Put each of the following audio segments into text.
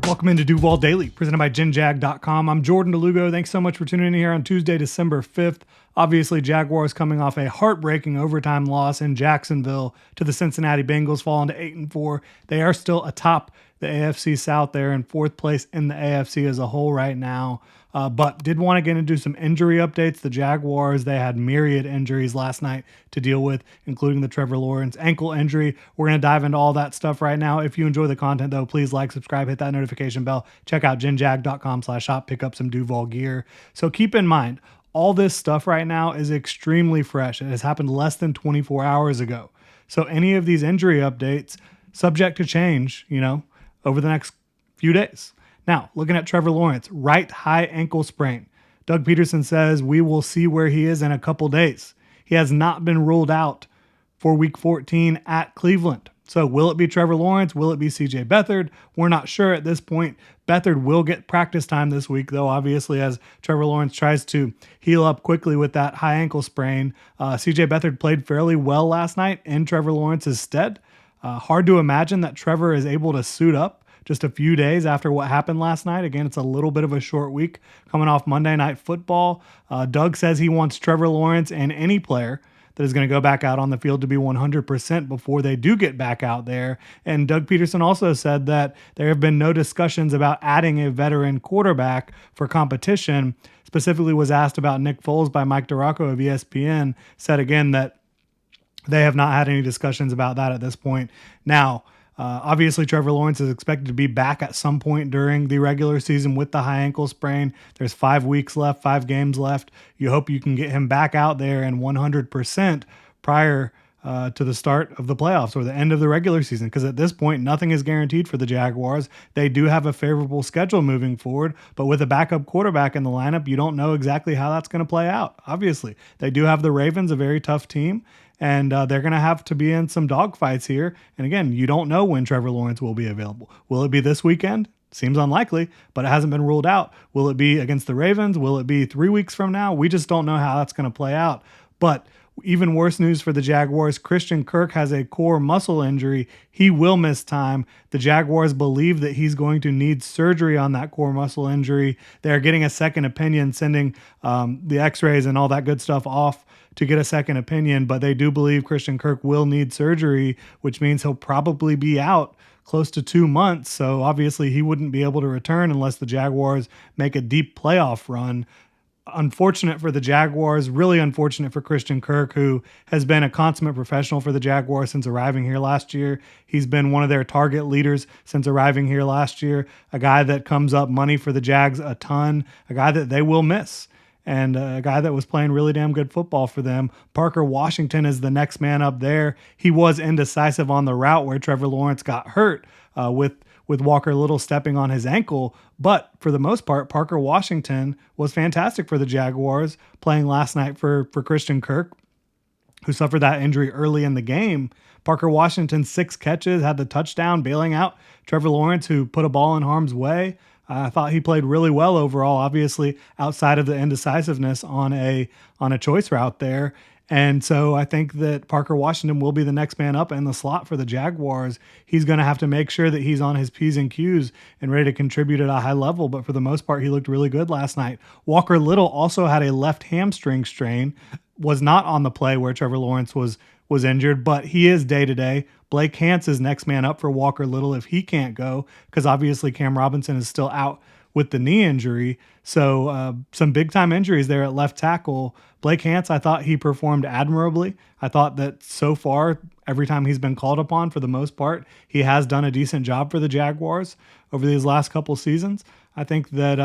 Welcome into Duval Daily, presented by GenJag.com. I'm Jordan Lugo. Thanks so much for tuning in here on Tuesday, December 5th. Obviously, Jaguars coming off a heartbreaking overtime loss in Jacksonville to the Cincinnati Bengals, falling to 8-4. They are still atop the AFC South there in fourth place in the AFC as a whole right now. But did want to get into some injury updates. The Jaguars, they had myriad injuries last night to deal with, including the Trevor Lawrence ankle injury. We're going to dive into all that stuff right now. If you enjoy the content, though, please like, subscribe, hit that notification bell. Check out genjag.com/shop, pick up some Duval gear. So keep in mind, all this stuff right now is extremely fresh. It has happened less than 24 hours ago. So any of these injury updates, subject to change, over the next few days. Now, looking at Trevor Lawrence, right high ankle sprain. Doug Peterson says we will see where he is in a couple days. He has not been ruled out for week 14 at Cleveland. So will it be Trevor Lawrence? Will it be CJ Beathard? We're not sure at this point. Beathard will get practice time this week, though, obviously, as Trevor Lawrence tries to heal up quickly with that high ankle sprain. CJ Beathard played fairly well last night in Trevor Lawrence's stead. Hard to imagine that Trevor is able to suit up just a few days after what happened last night. Again, it's a little bit of a short week coming off Monday Night Football. Doug says he wants Trevor Lawrence and any player that is going to go back out on the field to be 100% before they do get back out there. And Doug Peterson also said that there have been no discussions about adding a veteran quarterback for competition. Specifically was asked about Nick Foles by Mike DiRocco of ESPN, said again that they have not had any discussions about that at this point. Now, obviously, Trevor Lawrence is expected to be back at some point during the regular season with the high ankle sprain. There's 5 weeks left, 5 games left. You hope you can get him back out there and 100% prior to the start of the playoffs or the end of the regular season, because at this point, nothing is guaranteed for the Jaguars. They do have a favorable schedule moving forward, but with a backup quarterback in the lineup, you don't know exactly how that's going to play out. Obviously, they do have the Ravens, a very tough team, and they're going to have to be in some dogfights here. And again, you don't know when Trevor Lawrence will be available. Will it be this weekend? Seems unlikely, but it hasn't been ruled out. Will it be against the Ravens? Will it be 3 weeks from now? We just don't know how that's going to play out. But even worse news for the Jaguars, Christian Kirk has a core muscle injury. He will miss time. The Jaguars believe that he's going to need surgery on that core muscle injury. They're getting a second opinion, sending the x-rays and all that good stuff off to get a second opinion, but they do believe Christian Kirk will need surgery, which means he'll probably be out close to 2 months. So obviously he wouldn't be able to return unless the Jaguars make a deep playoff run. Unfortunate for the Jaguars, really unfortunate for Christian Kirk, who has been a consummate professional for the Jaguars since arriving here last year. He's been one of their target leaders since arriving here last year, a guy that comes up money for the Jags a ton, a guy that they will miss, and a guy that was playing really damn good football for them. Parker Washington is the next man up there. He was indecisive on the route where Trevor Lawrence got hurt with Walker Little stepping on his ankle. But for the most part, Parker Washington was fantastic for the Jaguars, playing last night for Christian Kirk, who suffered that injury early in the game. Parker Washington, 6 catches, had the touchdown, bailing out Trevor Lawrence, who put a ball in harm's way. I thought he played really well overall, obviously outside of the indecisiveness on a choice route there. And so I think that Parker Washington will be the next man up in the slot for the Jaguars. He's going to have to make sure that he's on his P's and Q's and ready to contribute at a high level. But for the most part, he looked really good last night. Walker Little also had a left hamstring strain, was not on the play where Trevor Lawrence was injured, but he is day-to-day. Blake Hance is next man up for Walker Little if he can't go, because obviously Cam Robinson is still out with the knee injury. So some big-time injuries there at left tackle. Blake Hance, I thought he performed admirably. I thought that so far, every time he's been called upon, for the most part, he has done a decent job for the Jaguars over these last couple seasons. I think that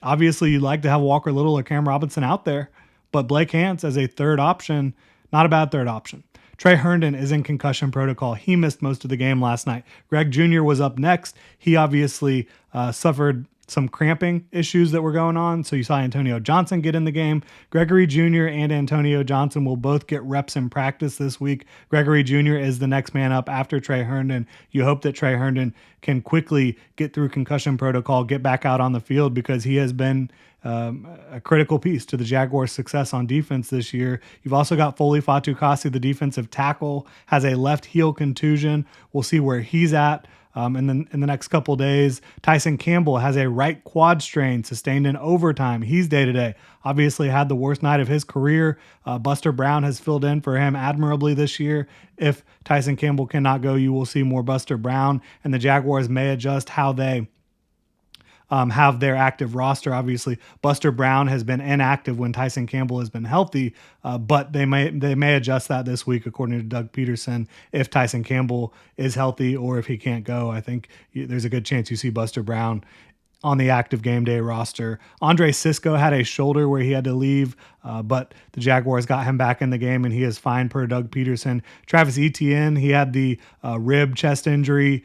obviously you'd like to have Walker Little or Cam Robinson out there, but Blake Hance as a third option, not a bad third option. Trey Herndon is in concussion protocol. He missed most of the game last night. Greg Jr. was up next. He obviously suffered some cramping issues that were going on. So you saw Antonio Johnson get in the game. Gregory Jr. and Antonio Johnson will both get reps in practice this week. Gregory Jr. is the next man up after Trey Herndon. You hope that Trey Herndon can quickly get through concussion protocol, get back out on the field, because he has been a critical piece to the Jaguars' success on defense this year. You've also got Foley Fatukasi, the defensive tackle, has a left heel contusion. We'll see where he's at And then in the next couple of days, Tyson Campbell has a right quad strain sustained in overtime. He's day-to-day. Obviously had the worst night of his career. Buster Brown has filled in for him admirably this year. If Tyson Campbell cannot go, you will see more Buster Brown, and the Jaguars may adjust how they have their active roster. Obviously, Buster Brown has been inactive when Tyson Campbell has been healthy, but they may adjust that this week, according to Doug Peterson, if Tyson Campbell is healthy or if he can't go. I think there's a good chance you see Buster Brown on the active game day roster. Andre Sisco had a shoulder where he had to leave, but the Jaguars got him back in the game, and he is fine per Doug Peterson. Travis Etienne, he had the rib chest injury.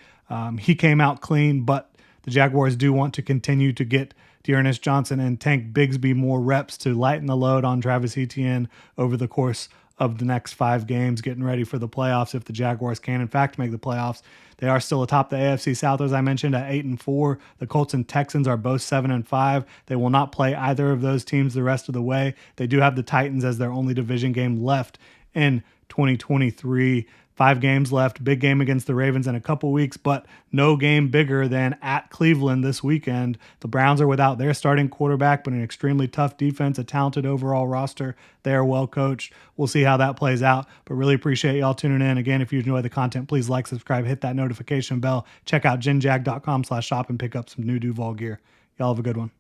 He came out clean, but the Jaguars do want to continue to get Dearness Johnson and Tank Bigsby more reps to lighten the load on Travis Etienne over the course of the next 5 games, getting ready for the playoffs. If the Jaguars can, in fact, make the playoffs, they are still atop the AFC South, as I mentioned, at 8-4. The Colts and Texans are both 7-5. They will not play either of those teams the rest of the way. They do have the Titans as their only division game left in 2023. 5 games left, big game against the Ravens in a couple weeks, but no game bigger than at Cleveland this weekend. The Browns are without their starting quarterback, but an extremely tough defense, a talented overall roster. They are well coached. We'll see how that plays out, but really appreciate y'all tuning in. Again, if you enjoy the content, please like, subscribe, hit that notification bell. Check out ginjag.com/shop and pick up some new Duval gear. Y'all have a good one.